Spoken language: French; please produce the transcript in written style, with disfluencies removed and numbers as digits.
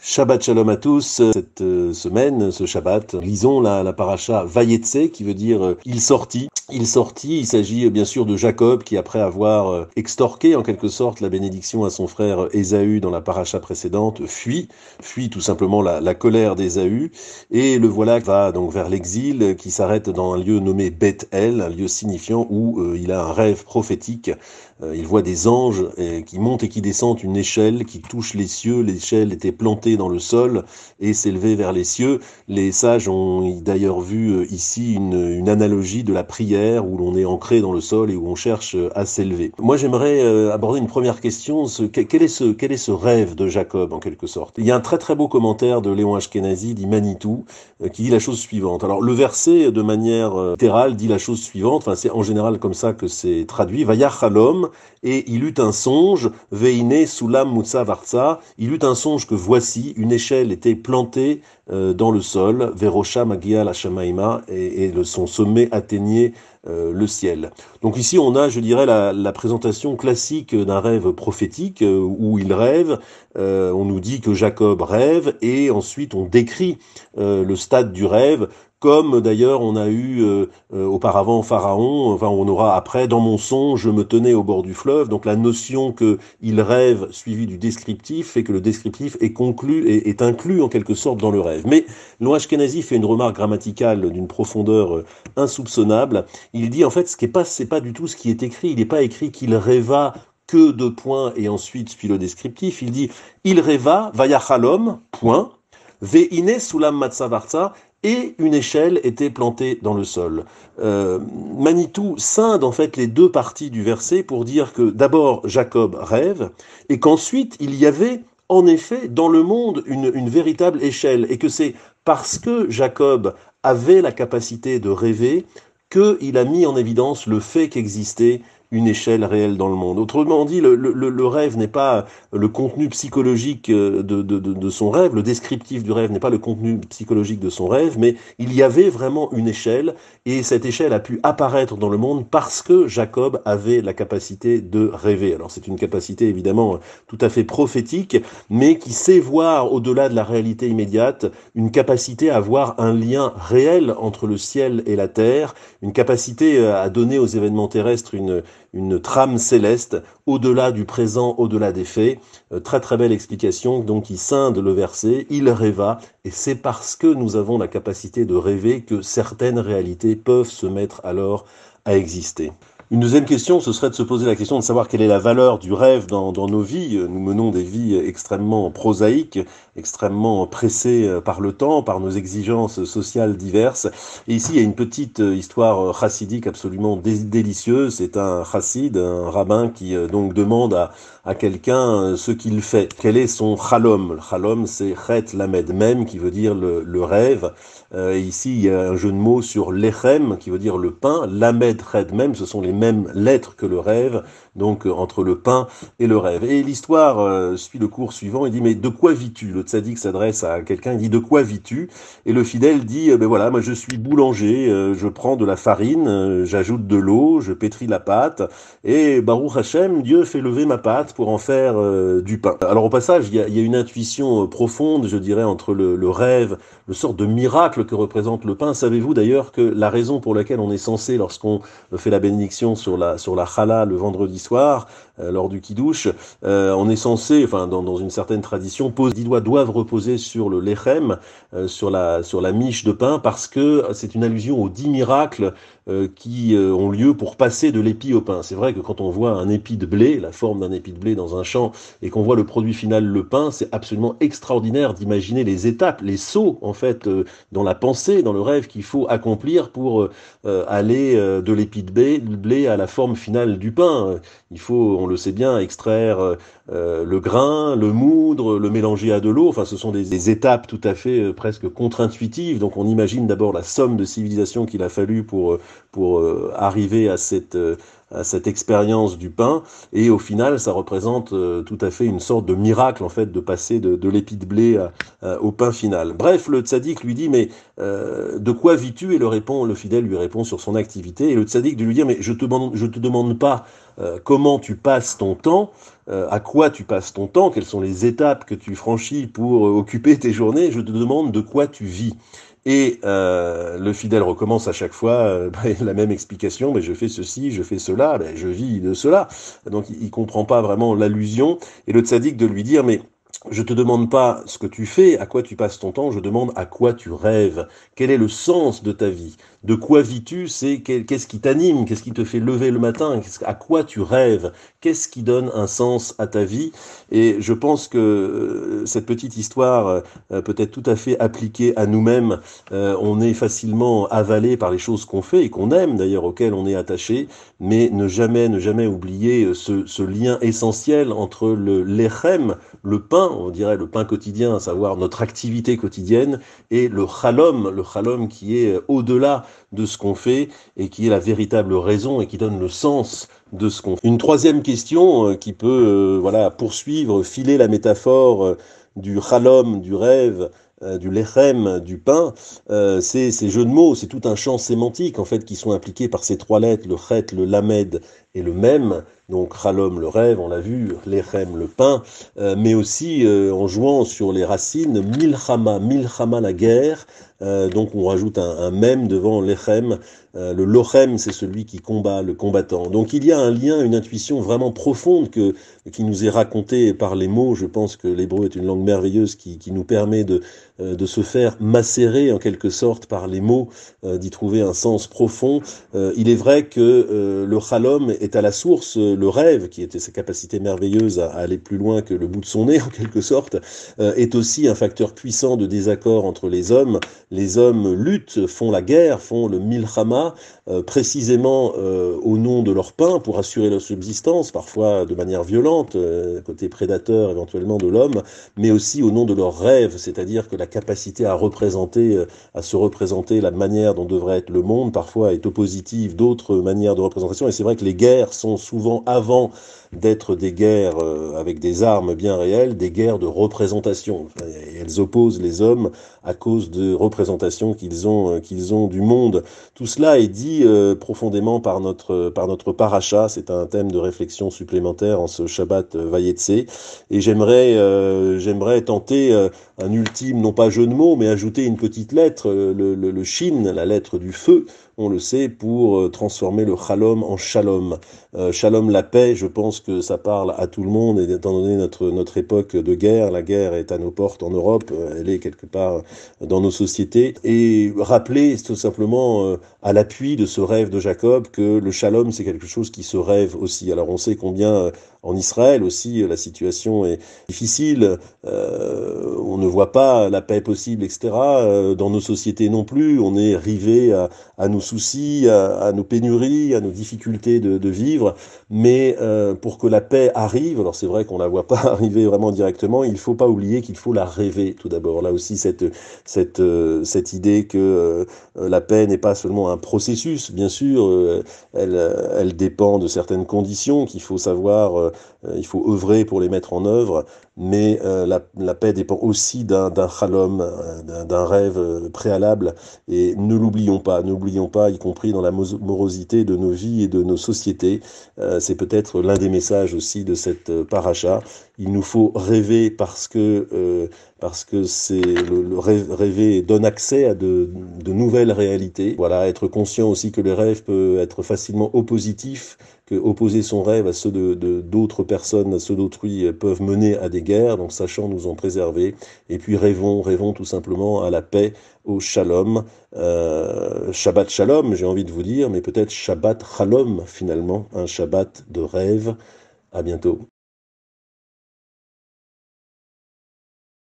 Shabbat Shalom à tous. Cette semaine, ce Shabbat, lisons la paracha Vayetse qui veut dire il sortit. Il sortit, il s'agit bien sûr de Jacob qui, après avoir extorqué en quelque sorte la bénédiction à son frère Ésaü dans la paracha précédente, fuit tout simplement la colère d'Ésaü, et le voilà va donc vers l'exil qui s'arrête dans un lieu nommé Beth-El, un lieu signifiant où il a un rêve prophétique. Il voit des anges qui montent et qui descendent une échelle qui touche les cieux. L'échelle était plantée dans le sol et s'élevait vers les cieux. Les sages ont d'ailleurs vu ici une analogie de la prière où l'on est ancré dans le sol et où on cherche à s'élever. Moi, j'aimerais aborder une première question. Quel est ce rêve de Jacob, en quelque sorte? Il y a un très très beau commentaire de Léon Ashkenazi, dit Manitou, qui dit la chose suivante. Alors, le verset, de manière littérale, dit la chose suivante. Enfin, c'est en général comme ça que c'est traduit. Vayach halom, et il eut un songe, veine sulam mutsa vartsa, il eut un songe que voici, une échelle était plantée dans le sol, verosha magia la shamaima, et son sommet atteignait le ciel. Donc ici on a, je dirais, la présentation classique d'un rêve prophétique où il rêve. On nous dit que Jacob rêve et ensuite on décrit le stade du rêve, comme d'ailleurs on a eu auparavant Pharaon, enfin on aura après, dans mon songe je me tenais au bord du fleuve. Donc la notion que il rêve suivi du descriptif fait que le descriptif est inclus en quelque sorte dans le rêve. Mais Léon Ashkenazi fait une remarque grammaticale d'une profondeur insoupçonnable. Il dit en fait c'est pas du tout ce qui est écrit. Il n'est pas écrit qu'il rêva que deux points et ensuite suit le descriptif. Il dit il rêva vayachalom point veine sulam matzavarza, et une échelle était plantée dans le sol. Manitou scinde en fait les deux parties du verset pour dire que d'abord Jacob rêve et qu'ensuite il y avait en effet dans le monde une véritable échelle, et que c'est parce que Jacob avait la capacité de rêver qu'il a mis en évidence le fait qu'existait une échelle réelle dans le monde. Autrement dit, le rêve n'est pas le contenu psychologique de son rêve, le descriptif du rêve n'est pas le contenu psychologique de son rêve, mais il y avait vraiment une échelle, et cette échelle a pu apparaître dans le monde parce que Jacob avait la capacité de rêver. Alors c'est une capacité évidemment tout à fait prophétique, mais qui sait voir au-delà de la réalité immédiate, une capacité à voir un lien réel entre le ciel et la terre, une capacité à donner aux événements terrestres une trame céleste, au-delà du présent, au-delà des faits. Très très belle explication, donc il scinde le verset, il rêva, et c'est parce que nous avons la capacité de rêver que certaines réalités peuvent se mettre alors à exister. Une deuxième question, ce serait de se poser la question de savoir quelle est la valeur du rêve dans nos vies. Nous menons des vies extrêmement prosaïques, extrêmement pressées par le temps, par nos exigences sociales diverses. Et ici, il y a une petite histoire chassidique absolument délicieuse. C'est un chassid, un rabbin, qui donc demande à quelqu'un ce qu'il fait. Quel est son chalom? Le chalom, c'est chet lamed mem, qui veut dire le rêve. Ici, il y a un jeu de mots sur lechem, qui veut dire le pain. Lamed chet mem, ce sont les mêmes lettres que le rêve, donc entre le pain et le rêve. Et l'histoire suit le cours suivant. Il dit, mais de quoi vis-tu? Le tzaddik s'adresse à quelqu'un, il dit, de quoi vis-tu? Et le fidèle dit, ben voilà, moi je suis boulanger, je prends de la farine, j'ajoute de l'eau, je pétris la pâte, et Baruch Hashem, Dieu fait lever ma pâte pour en faire du pain. Alors au passage, il y a une intuition profonde, je dirais, entre le rêve, le sort de miracle que représente le pain. Savez-vous d'ailleurs que la raison pour laquelle on est censé, lorsqu'on fait la bénédiction sur la challah le vendredi soir, lors du kiddush, on est censé, enfin dans une certaine tradition, les doigts doivent reposer sur le lechem, sur la miche de pain, parce que c'est une allusion aux 10 miracles qui ont lieu pour passer de l'épi au pain. C'est vrai que quand on voit un épi de blé, la forme d'un épi de blé dans un champ, et qu'on voit le produit final, le pain, c'est absolument extraordinaire d'imaginer les étapes, les sauts en fait dans la pensée, dans le rêve qu'il faut accomplir pour aller de l'épi de blé à la forme finale du pain. Il faut, on le sait bien, extraire le grain, le moudre, le mélanger à de l'eau. Enfin, ce sont des étapes tout à fait presque contre-intuitives. Donc on imagine d'abord la somme de civilisations qu'il a fallu pour arriver à cette expérience du pain, et au final ça représente tout à fait une sorte de miracle en fait de passer de l'épi de blé au pain final. Bref, le tzaddik lui dit, mais de quoi vis-tu? Et le fidèle lui répond sur son activité, et le tzaddik de lui dire, mais je te demande pas comment tu passes ton temps, à quoi tu passes ton temps, quelles sont les étapes que tu franchis pour occuper tes journées, je te demande de quoi tu vis. Et le fidèle recommence à chaque fois la même explication, mais je fais ceci, je fais cela, je vis de cela. Donc il comprend pas vraiment l'allusion. Et le tzaddik de lui dire, mais je te demande pas ce que tu fais, à quoi tu passes ton temps, je demande à quoi tu rêves. Quel est le sens de ta vie? De quoi vis-tu? Qu'est-ce qui t'anime? Qu'est-ce qui te fait lever le matin? À quoi tu rêves? Qu'est-ce qui donne un sens à ta vie? Et je pense que cette petite histoire peut être tout à fait appliquée à nous-mêmes. On est facilement avalé par les choses qu'on fait et qu'on aime d'ailleurs, auxquelles on est attaché, mais ne jamais oublier ce lien essentiel entre le lechem, le pain, on dirait le pain quotidien, à savoir notre activité quotidienne, et le chalom qui est au-delà de ce qu'on fait et qui est la véritable raison et qui donne le sens de ce qu'on fait. Une troisième question qui peut poursuivre, filer la métaphore du chalom, du rêve, du lechem, du pain, c'est ces jeux de mots, c'est tout un champ sémantique en fait qui sont impliqués par ces trois lettres, le chet, le lamed et le mem. Donc chalom, le rêve, on l'a vu, lechem, le pain, mais aussi en jouant sur les racines, milchama, la guerre. Donc on rajoute un mem devant lechem. Le lochem, c'est celui qui combat, le combattant. Donc il y a un lien, une intuition vraiment profonde qui nous est racontée par les mots. Je pense que l'hébreu est une langue merveilleuse qui nous permet de se faire macérer en quelque sorte par les mots, d'y trouver un sens profond. Il est vrai que le chalom est à la source, le rêve, qui était sa capacité merveilleuse à aller plus loin que le bout de son nez en quelque sorte, est aussi un facteur puissant de désaccord entre les hommes. Les hommes luttent, font la guerre, font le milchama, précisément au nom de leur pain pour assurer leur subsistance, parfois de manière violente, côté prédateur éventuellement de l'homme, mais aussi au nom de leurs rêves, c'est-à-dire que la capacité à se représenter la manière dont devrait être le monde, parfois est oppositive d'autres manières de représentation, et c'est vrai que les guerres sont souvent, avant d'être des guerres avec des armes bien réelles, des guerres de représentation. Et elles opposent les hommes à cause de représentations qu'ils ont du monde. Tout cela est dit profondément par notre paracha. C'est un thème de réflexion supplémentaire en ce Shabbat Vayetse. Et j'aimerais tenter un ultime, non pas jeu de mots, mais ajouter une petite lettre, le shin, la lettre du feu, on le sait, pour transformer le chalom en shalom. Shalom, la paix, je pense que ça parle à tout le monde, et étant donné notre époque de guerre, la guerre est à nos portes en Europe, elle est quelque part dans nos sociétés, et rappeler tout simplement à l'appui de ce rêve de Jacob que le shalom, c'est quelque chose qui se rêve aussi. Alors on sait combien en Israël aussi la situation est difficile, on ne voit pas la paix possible, etc. Dans nos sociétés non plus, on est rivé à nos soucis, à nos pénuries, à nos difficultés de vivre, mais pour que la paix arrive, alors c'est vrai qu'on la voit pas arriver vraiment directement, il faut pas oublier qu'il faut la rêver tout d'abord. Là aussi cette idée que la paix n'est pas seulement un processus, bien sûr, elle dépend de certaines conditions qu'il faut savoir, il faut œuvrer pour les mettre en œuvre, mais la paix dépend aussi d'un chalom, d'un rêve préalable, et ne l'oublions pas, y compris dans la morosité de nos vies et de nos sociétés. C'est peut-être l'un des messages aussi de cette paracha. Il nous faut rêver parce que c'est le rêver donne accès à de nouvelles réalités. Voilà, être conscient aussi que les rêves peuvent être facilement oppositifs, que opposer son rêve à ceux d'autres personnes, à ceux d'autrui, peuvent mener à des guerres, donc sachant nous en préserver. Et puis rêvons tout simplement à la paix, au shalom. Shabbat shalom, j'ai envie de vous dire, mais peut-être Shabbat chalom finalement, un Shabbat de rêve. À bientôt.